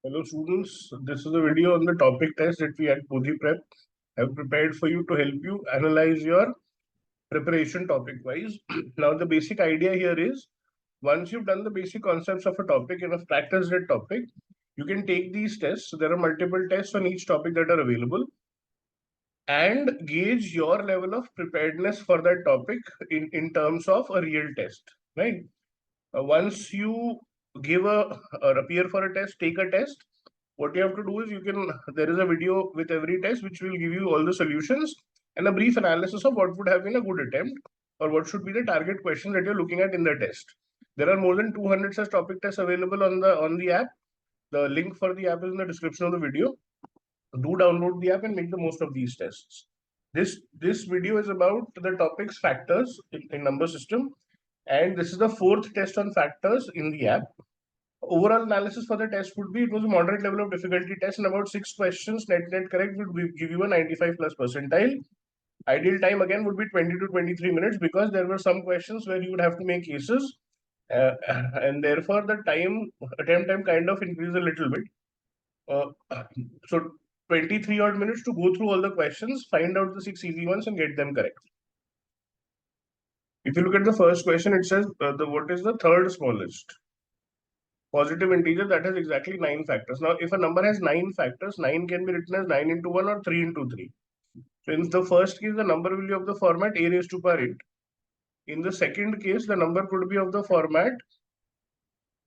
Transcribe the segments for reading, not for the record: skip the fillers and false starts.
Hello students, this is a video on the topic test that we at Bodhee Prep have prepared for you to help you analyze your preparation topic wise. Now the basic idea here is once you've done the basic concepts of a topic and have practiced that topic, you can take these tests. So there are multiple tests on each topic that are available and gauge your level of preparedness for that topic in terms of a real test, right? Once you give or appear for a test, take a test, what you have to do is there is a video with every test which will give you all the solutions and a brief analysis of what would have been a good attempt or what should be the target question that you're looking at in the test. There are more than 200 such topic tests available on the app. The link for the app is in the description of the video. Do download the app and make the most of these tests. This video is about the topics factors in number system, and this is the fourth test on factors in the app. Overall analysis for the test would be it was a moderate level of difficulty test and about 6 questions net correct would give you a 95 plus percentile. Ideal time again would be 20 to 23 minutes because there were some questions where you would have to make cases and therefore the attempt time kind of increased a little bit. So 23 odd minutes to go through all the questions, find out the 6 easy ones and get them correct. If you look at the first question, it says what is the third smallest positive integer that has exactly 9 factors. Now, if a number has 9 factors, 9 can be written as 9 into 1 or 3 into 3. So in the first case, the number will be of the format a raised to power 8. In the second case, the number could be of the format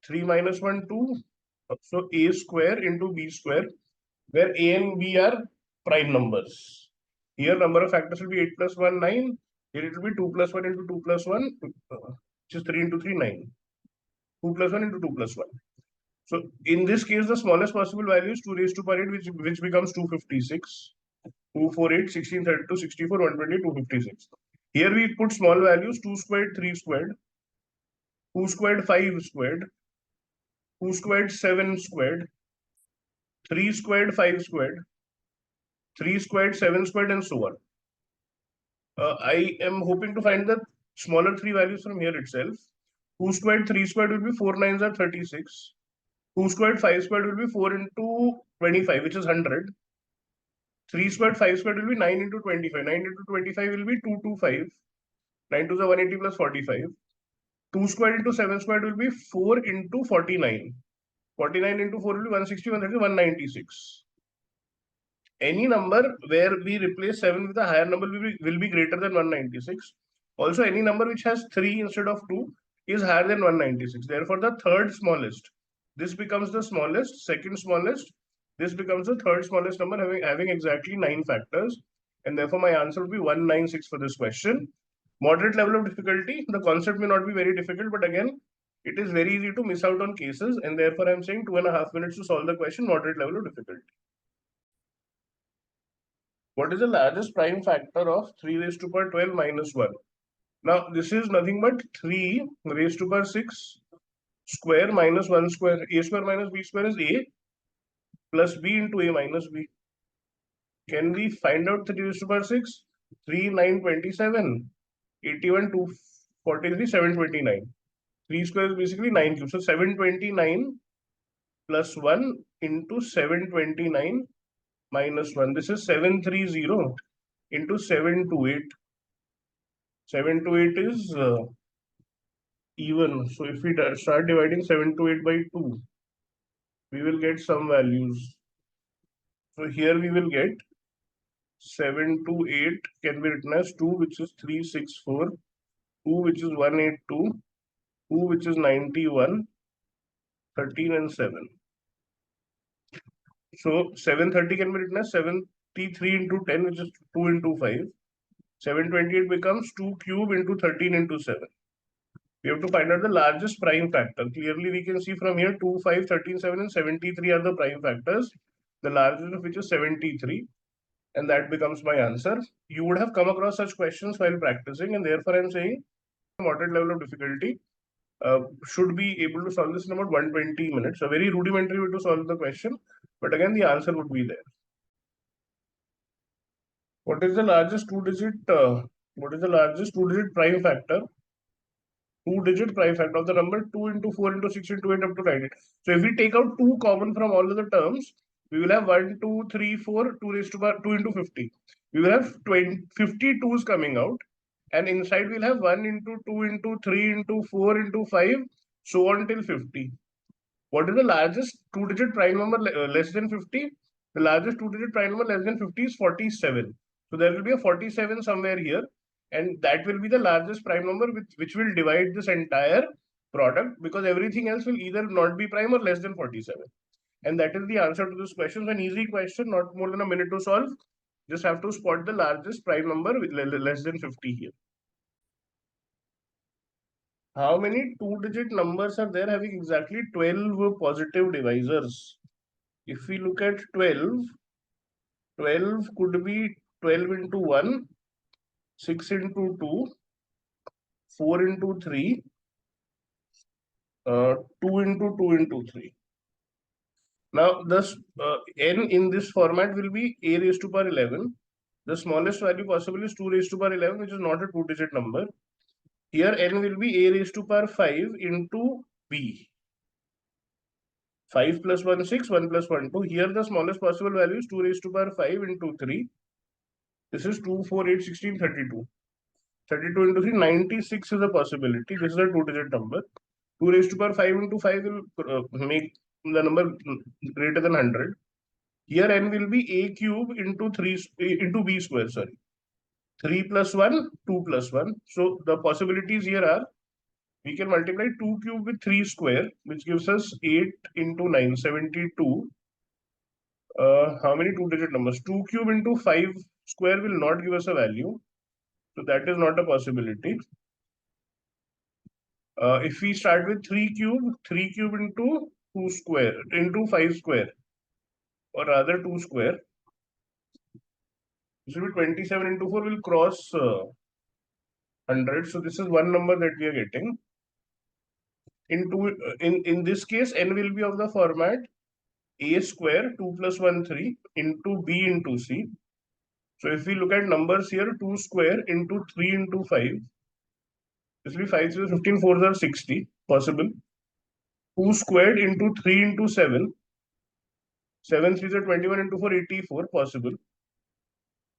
3 minus 1, 2. So a square into b square, where a and b are prime numbers. Here, number of factors will be 8 plus 1, 9. Here it will be 2 plus 1 into 2 plus 1, which is 3 into 3, 9. 2 plus 1 into 2 plus 1. So in this case, the smallest possible value is 2 raised to power 8, which becomes 256. 248, 16, 32, 64, 120, 256. Here we put small values 2 squared, 3 squared, 2 squared, 5 squared, 2 squared, 7 squared, 3 squared, 5 squared, 3 squared, 7 squared, and so on. I am hoping to find the smaller 3 values from here itself. 2 squared, 3 squared will be 4 nines are 36. 2 squared, 5 squared will be 4 into 25, which is 100. 3 squared, 5 squared will be 9 into 25. 9 into 25 will be 225. 9 to the 180 plus 45. 2 squared into 7 squared will be 4 into 49. 49 into 4 will be 160, 130, 196. Any number where we replace 7 with a higher number will be greater than 196. Also, any number which has 3 instead of 2 is higher than 196. Therefore, the third smallest. This becomes the smallest, second smallest. This becomes the third smallest number having exactly 9 factors. And therefore, my answer will be 196 for this question. Moderate level of difficulty. The concept may not be very difficult, but again, it is very easy to miss out on cases. And therefore, I'm saying 2.5 minutes to solve the question, moderate level of difficulty. What is the largest prime factor of 3 raised to power 12 minus 1? Now, this is nothing but 3 raised to power 6 square minus 1 square. A square minus b square is a plus b into a minus b. Can we find out 3 raised to power 6? 3, 9, 27. 81, 243, 729. 3 square is basically 9 cubes. So 729 plus 1 into 729 minus 1. This is 730 into 728. 728 is even. So if we start dividing 728 by 2, we will get some values. So here we will get 728 can be written as 2, which is 364, 2, which is 182, 2, which is 91, 13, and 7. So 730 can be written as 73 into 10, which is 2 into 5. 728 becomes 2 cube into 13 into 7. We have to find out the largest prime factor. Clearly, we can see from here 2, 5, 13, 7, and 73 are the prime factors. The largest of which is 73. And that becomes my answer. You would have come across such questions while practicing, and therefore I'm saying moderate level of difficulty should be able to solve this in about 120 minutes. A very rudimentary way to solve the question, but again the answer would be there. What is the largest two-digit prime factor? 2-digit prime factor of the number 2 into 4 into 6 into 8 up to 9. So if we take out 2 common from all of the terms, we will have 1, 2, 3, 4, 2 raised to power 2 into 50. We will have 50 2's coming out. And inside we'll have 1 into 2 into 3 into 4 into 5, so on till 50. What is the largest 2-digit prime number less than 50? The largest 2-digit prime number less than 50 is 47. So there will be a 47 somewhere here, and that will be the largest prime number which will divide this entire product, because everything else will either not be prime or less than 47. And that is the answer to this question. It's an easy question, not more than a minute to solve. Just have to spot the largest prime number with less than 50 here. How many 2-digit numbers are there having exactly 12 positive divisors? If we look at 12, 12 could be 12 into 1, 6 into 2, 4 into 3, 2 into 2 into 3. Now, this n in this format will be a raised to power 11. The smallest value possible is 2 raised to power 11, which is not a 2-digit number. Here, n will be a raised to power 5 into b. 5 plus 1, 6, 1 plus 1, 2. Here, the smallest possible value is 2 raised to power 5 into 3. This is 2, 4, 8, 16, 32. 32 into 3, 96 is a possibility. This is a 2-digit number. 2 raised to power 5 into 5 will make the number greater than 100. Here n will be a cube into 3 into b square, sorry. 3 plus 1, 2 plus 1. So the possibilities here are, we can multiply 2 cube with 3 square, which gives us 8 into 9, 72. How many 2-digit numbers? 2 cube into 5 square will not give us a value. So that is not a possibility. If we start with 3 cube into 2 square, into 5 square, or rather 2 square, this will be 27 into 4 will cross 100. So this is one number that we are getting. In this case, n will be of the format a square 2 plus 1 3 into b into c. So if we look at numbers here, 2 square into 3 into 5, this will be 5 0 15 4s are 60 possible. 2 squared into 3 into 7, 7 3s are 21 into 4 84 possible.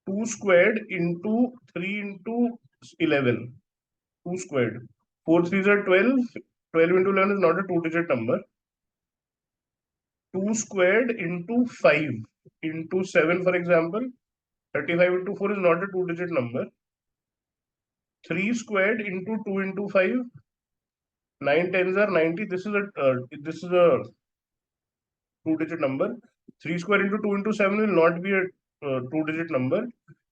2 squared into 3 into 11, 2 squared. 4 3s are 12, 12 into 11 is not a 2-digit number. 2 squared into 5 into 7, for example, 35 into 4 is not a 2-digit number. 3 squared into 2 into 5, 9 tens are 90. This is a 2-digit number. 3 square into 2 into 7 will not be a 2-digit number.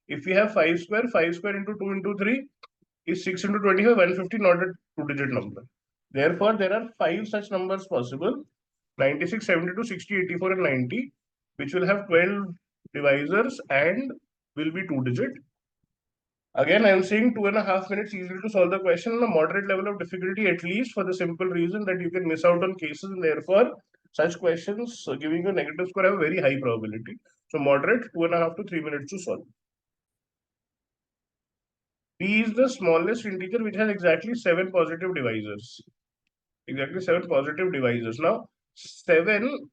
If we have 5 square into 2 into 3 is 6 into 25, 150, not a 2-digit number. Therefore, there are 5 such numbers possible: 96, 72, 60, 84, and 90, which will have 12 divisors and will be 2-digit. Again, I am saying 2.5 minutes easily to solve the question on a moderate level of difficulty, at least for the simple reason that you can miss out on cases, and therefore such questions giving a negative score have a very high probability. So moderate, 2.5 to 3 minutes to solve. P is the smallest integer which has exactly 7 positive divisors. Exactly 7 positive divisors. Now, 7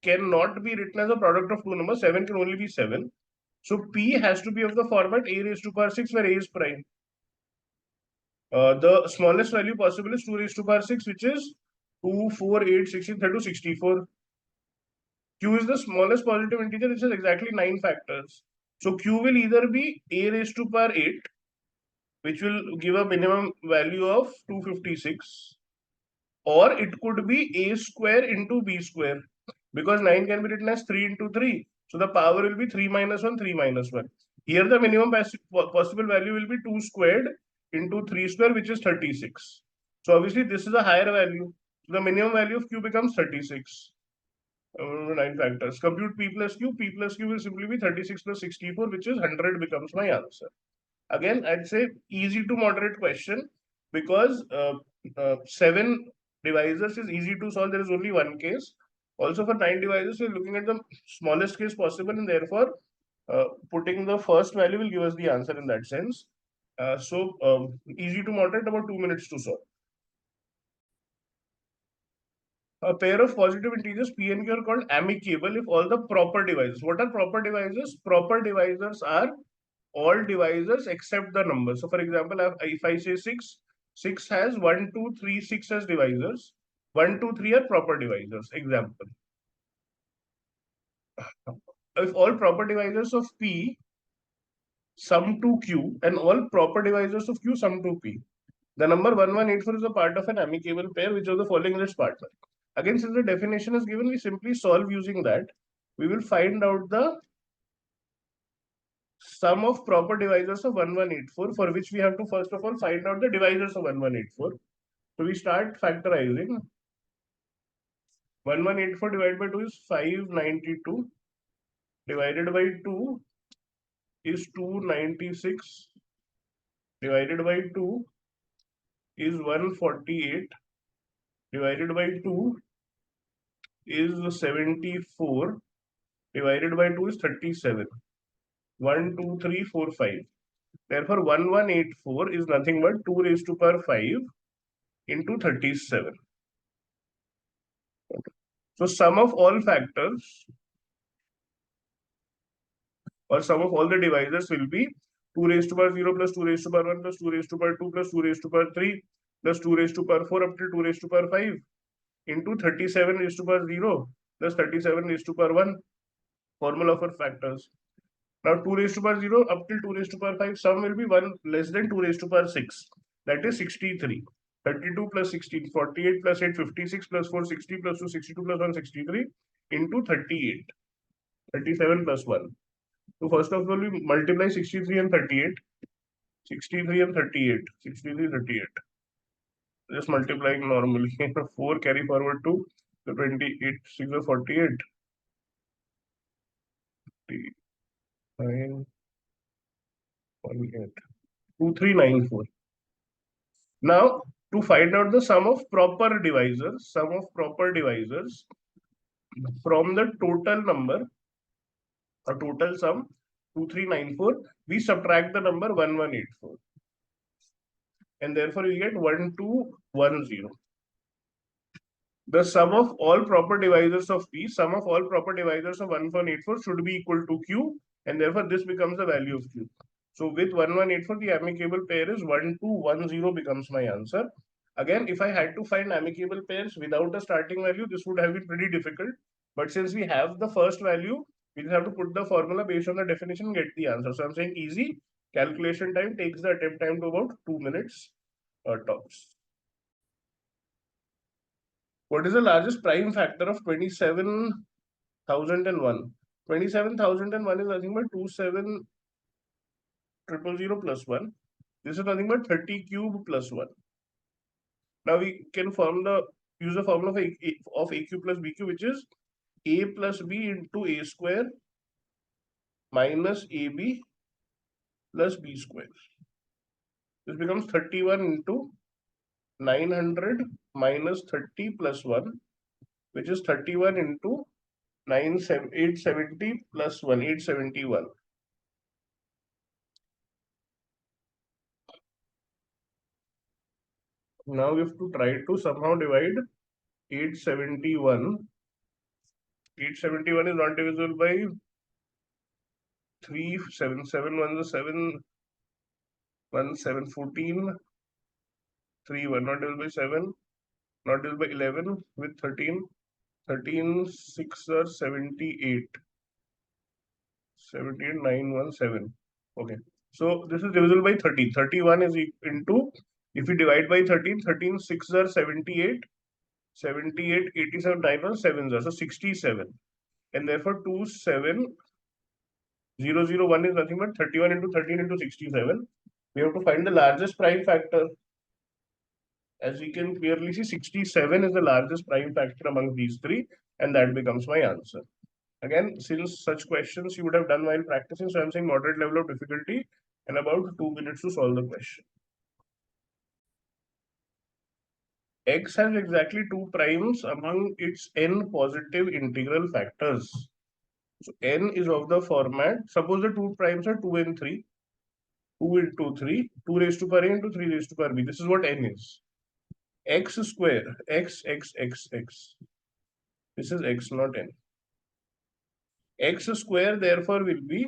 cannot be written as a product of two numbers. 7 can only be 7. So P has to be of the format a raised to power 6, where a is prime. The smallest value possible is 2 raised to power 6, which is 2, 4, 8, 16, 32, 64. Q is the smallest positive integer, which has exactly 9 factors. So Q will either be a raised to power 8, which will give a minimum value of 256, or it could be a square into b square, because 9 can be written as 3 into 3. So the power will be 3 minus 1, 3 minus 1. Here the minimum possible value will be 2 squared into 3 square, which is 36. So obviously this is a higher value. So the minimum value of Q becomes 36. 9 factors. Compute P plus Q. P plus Q will simply be 36 plus 64, which is 100 becomes my answer. Again, I'd say easy to moderate question, because 7 divisors is easy to solve. There is only one case. Also for 9 divisors, we're looking at the smallest case possible, and therefore putting the first value will give us the answer in that sense. Easy to moderate, about 2 minutes to solve. A pair of positive integers P and Q are called amicable if all the proper divisors. What are proper divisors? Proper divisors are all divisors except the number. So for example, if I say 6, 6 has 1, 2, 3, 6 as divisors. 1, 2, 3 are proper divisors. Example. If all proper divisors of P sum to Q and all proper divisors of Q sum to P, the number 1184 is a part of an amicable pair which of the following is its partner. Again, since the definition is given, we simply solve using that. We will find out the sum of proper divisors of 1184, for which we have to first of all find out the divisors of 1184. So we start factorizing. 1184 divided by 2 is 592. Divided by 2 is 296. Divided by 2 is 148. Divided by 2 is 74. Divided by 2 is 37. 1, 2, 3, 4, 5. Therefore, 1184 is nothing but 2 raised to power 5 into 37. So, sum of all factors or sum of all the divisors will be 2 raised to power 0 plus 2 raised to power 1 plus 2 raised to power 2 plus 2 raised to power 3 plus 2 raised to power 4 up to 2 raised to power 5 into 37 raised to power 0 plus 37 raised to power 1. Formula for factors. Now 2 raised to power 0 up till 2 raised to power 5, sum will be 1 less than 2 raised to power 6. That is 63. 32 plus 16, 48 plus 8, 56 plus 4, 60 plus 2, 62 plus 1, 63 into 38. 37 plus 1. So first of all, we multiply 63 and 38. 63 and 38. 63, 38. Just multiplying normally. 4 carry forward to the 28, 6 or 48. 9, 1, 8. 2394. Now, to find out the sum of proper divisors from the total number, a total sum 2394, we subtract the number 1184. And therefore, we get 1210. The sum of all proper divisors of P, sum of all proper divisors of 1184 should be equal to Q, and therefore this becomes the value of Q. So with 1184, the amicable pair is 1210 becomes my answer. Again, if I had to find amicable pairs without a starting value, this would have been pretty difficult. But since we have the first value, we just have to put the formula based on the definition and get the answer. So I'm saying easy. Calculation time takes the attempt time to about 2 minutes tops. What is the largest prime factor of 27,001? 27,001 is nothing but 27,000 plus 1. This is nothing but 30 cube plus 1. Now we can use the formula of AQ plus BQ, which is A plus B into A square minus AB plus B square. This becomes 31 into 900 minus 30 plus 1, which is 31 into 870 plus 1, 871. Now we have to try to somehow divide 871. 871 is not divisible by 3, 7, 7, 1 is 7, 1, 7, 14, 3, 1, not divisible by 7, not divisible by 11 with 13, 13, 6 are 78, 78, 9, 1, 7. Okay. So this is divisible by 13. 31 is into, if we divide by 13, 13, 6 are 78, 78, 87, 9 are 7 are, so 67. And therefore 2, 7, 0, 0, 1 is nothing but 31 into 13 into 67. We have to find the largest prime factor. As we can clearly see, 67 is the largest prime factor among these three, and that becomes my answer. Again, since such questions you would have done while practicing, so I'm saying moderate level of difficulty and about 2 minutes to solve the question. X has exactly 2 primes among its n positive integral factors. So n is of the format, suppose the 2 primes are 2 and 3. 2 into 3, 2 raised to power a into 3 raised to power b. This is what n is. X square, x. This is x, not n. X square therefore will be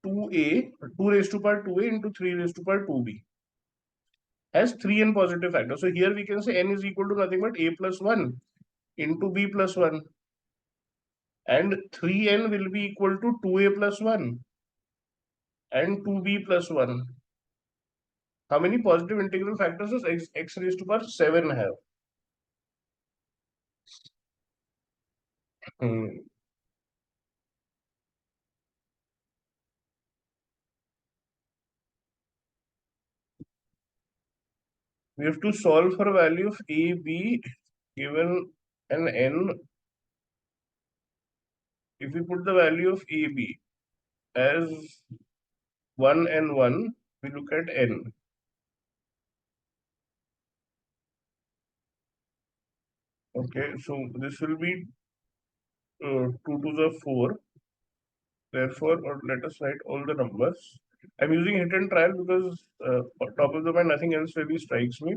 2a, 2 raised to power 2a into 3 raised to power 2b. Has 3n positive factors. So here we can say n is equal to nothing but a plus 1 into b plus 1. And 3n will be equal to 2a plus 1 and 2b plus 1. How many positive integral factors does x raised to power 7 have? Hmm. We have to solve for a value of a, b given an n. If we put the value of a, b as 1 and 1, we look at n. Okay, so this will be 2 to the 4. Therefore, or let us write all the numbers. I'm using hit and trial because top of the mind, nothing else really strikes me.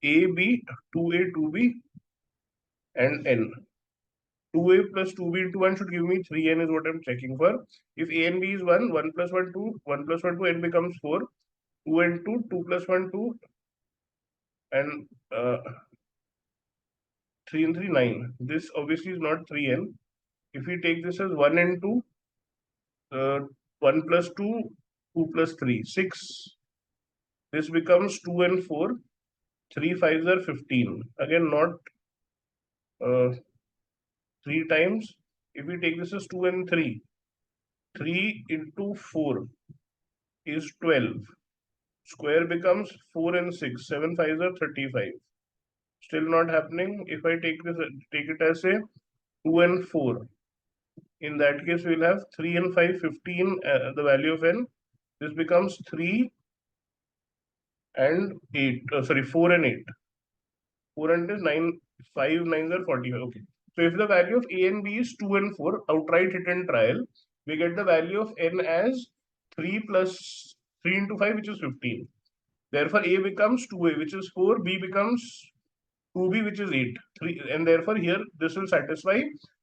A, B, 2A, 2B, and N. 2A plus 2B into 1 should give me 3N is what I'm checking for. If A and B is 1, 1 plus 1, 2, 1 plus 1, 2, N becomes 4. 2 and 2, 2 plus 1, 2, and 3 and 3, 9. This obviously is not 3N. If we take this as 1 and 2, uh, 1 plus 2, 2 plus 3, 6. This becomes 2 and 4. 3 5s are 15. Again, not uh, 3 times. If we take this as 2 and 3, 3 into 4 is 12. Square becomes 4 and 6. 7 5s are 35. Still not happening. If I take it as a 2 and 4. In that case, we'll have 3 and 5, 15, the value of n. This becomes 3 and 8. Sorry, 4 and 8. 4 and is 9, 5 9s are 45. Okay. So if the value of A and B is 2 and 4, outright hit and trial, we get the value of n as 3 plus 3 into 5, which is 15. Therefore, A becomes 2A, which is 4, B becomes 2B, which is 8. 3, and therefore, here this will satisfy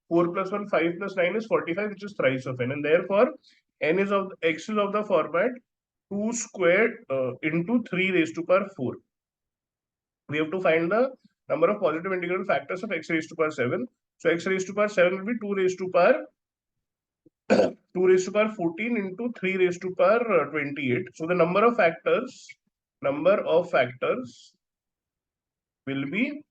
4 plus 1, 5 plus 9 is 45, which is thrice of n. And therefore, n is of x is of the format 2 squared into 3 raised to power 4. We have to find the number of positive integral factors of x raised to power 7. So x raised to power 7 will be 2 raised to power 2 raised to power 14 into 3 raised to power 28. So the number of factors will be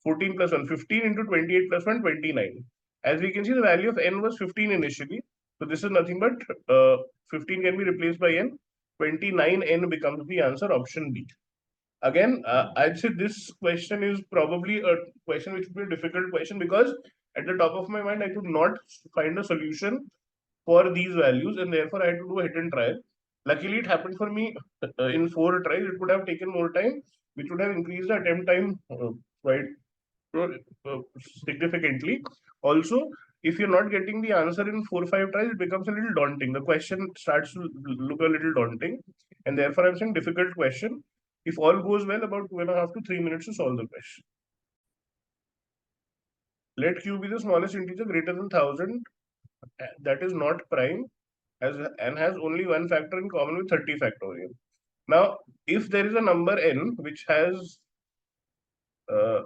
14 plus 1, 15 into 28 plus 1, 29. As we can see, the value of n was 15 initially. So this is nothing but 15 can be replaced by n. 29n becomes the answer, option B. Again, I'd say this question is probably a question which would be a difficult question because at the top of my mind, I could not find a solution for these values and therefore I had to do a hit and trial. Luckily, it happened for me in 4 tries. It would have taken more time, which would have increased the attempt time quite significantly. Also, if you're not getting the answer in 4 or 5 tries, it becomes a little daunting. The question starts to look a little daunting, and therefore I'm saying difficult question. If all goes well, about 2.5 to 3 minutes to solve the question. Let q be the smallest integer greater than 1000 that is not prime and has only one factor in common with 30 factorial. Now, if there is a number n which has a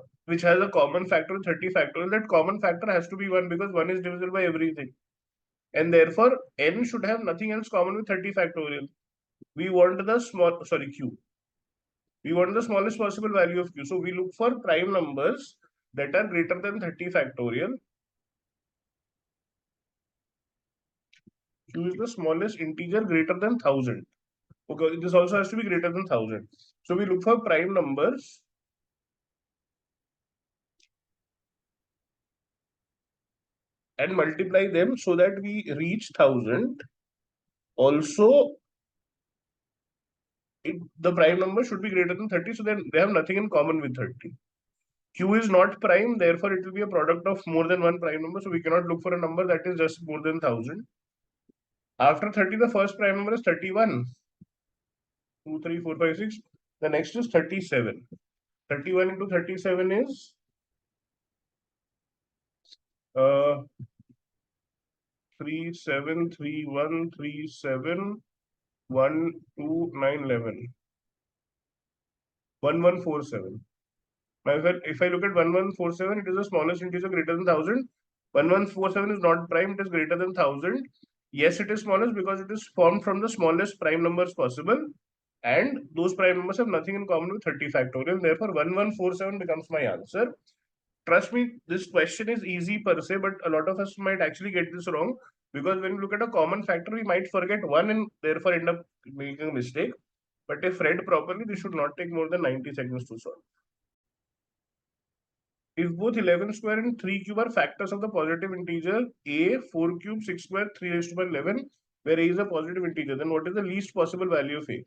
common factor of 30 factorial, that common factor has to be 1 because 1 is divisible by everything. And therefore, n should have nothing else common with 30 factorial. We want the q. We want the smallest possible value of q. So we look for prime numbers that are greater than 30 factorial. Q is the smallest integer greater than 1000. Okay, this also has to be greater than 1000. So we look for prime numbers and multiply them so that we reach 1000. Also, the prime number should be greater than 30, so then they have nothing in common with 30. Q is not prime, therefore it will be a product of more than one prime number, so we cannot look for a number that is just more than 1000. After 30, the first prime number is 31. 2, 3, 4, 5, 6. The next is 37. 31 into 37 is 3, 7, 3, 1, 3, 7, 1, 2, 9, 11. 1147. Now, if I look at 1147, it is the smallest integer greater than 1000. 1147 is not prime, it is greater than 1000. Yes, it is smallest because it is formed from the smallest prime numbers possible. And those prime numbers have nothing in common with 30 factorial. Therefore, 1147 becomes my answer. Trust me, this question is easy per se, but a lot of us might actually get this wrong because when you look at a common factor, we might forget one and therefore end up making a mistake. But if read properly, this should not take more than 90 seconds to solve. If both 11 square and 3 cube are factors of the positive integer a, 4 cube, 6 square, 3 raised to power 11, where a is a positive integer, then what is the least possible value of a?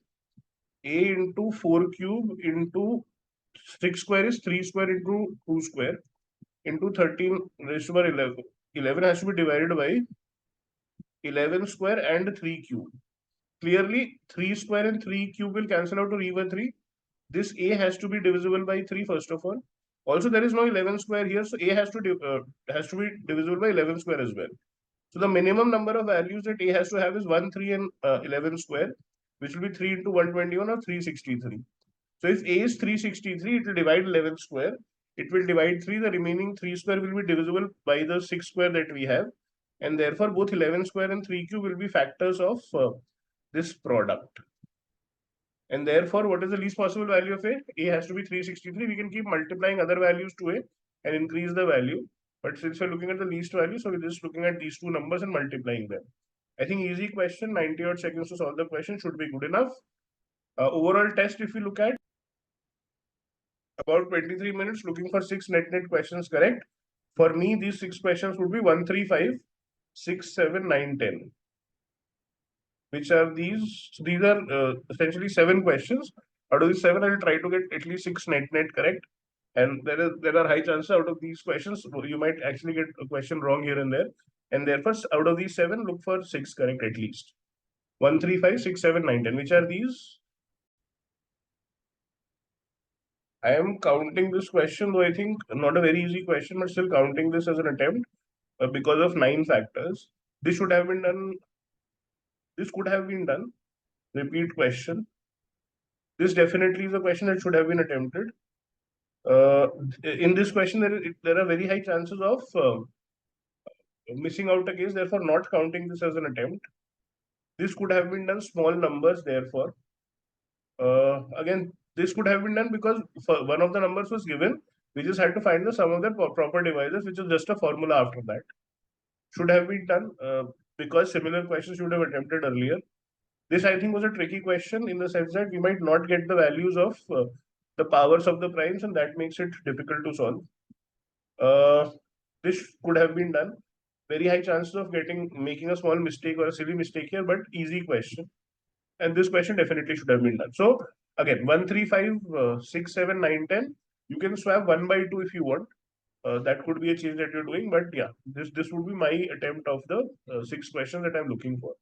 A into 4 cube into 6 square is 3 square into 2 square into 13 raised to power 11. 11 has to be divided by 11 square and 3 cube. Clearly, 3 square and 3 cube will cancel out to leave a 3. This a has to be divisible by 3 first of all. Also, there is no 11 square here, so a has to be divisible by 11 square as well. So the minimum number of values that a has to have is 1, 3, and 11 square, which will be 3 into 121 or 363. So if a is 363, it will divide 11 square. It will divide 3. The remaining 3 square will be divisible by the 6 square that we have. And therefore, both 11 square and 3 cube will be factors of this product. And therefore, what is the least possible value of a? A has to be 363. We can keep multiplying other values to a and increase the value. But since we're looking at the least value, so we're just looking at these two numbers and multiplying them. I think easy question, 90 odd seconds to solve the question should be good enough. Overall test, if you look at about 23 minutes looking for 6 net questions correct. For me, these 6 questions would be 1, 3, 5, 6, 7, 9, 10. Which are these? These are essentially 7 questions. Out of these 7, I will try to get at least 6 net correct. And there are high chances out of these questions, you might actually get a question wrong here and there. And therefore, out of these 7, look for 6 correct at least. 1, 3, 5, 6, 7, 9, 10. Which are these? I am counting this question, though I think not a very easy question, but still counting this as an attempt because of 9 factors. This should have been done. This could have been done. Repeat question. This definitely is a question that should have been attempted. In this question, there are very high chances of missing out a case, therefore not counting this as an attempt. This could have been done small numbers, therefore. Again, this could have been done because one of the numbers was given. We just had to find the sum of the proper divisors, which is just a formula after that. Should have been done because similar questions should have attempted earlier. This, I think, was a tricky question in the sense that we might not get the values of the powers of the primes, and that makes it difficult to solve. This could have been done. Very high chances of making a small mistake or a silly mistake here, but easy question. And this question definitely should have been done. So again, 1, 3, 5, 6, 7, 9, 10. You can swap 1 by 2 if you want. That could be a change that you're doing, but yeah, this would be my attempt of the 6 questions that I'm looking for.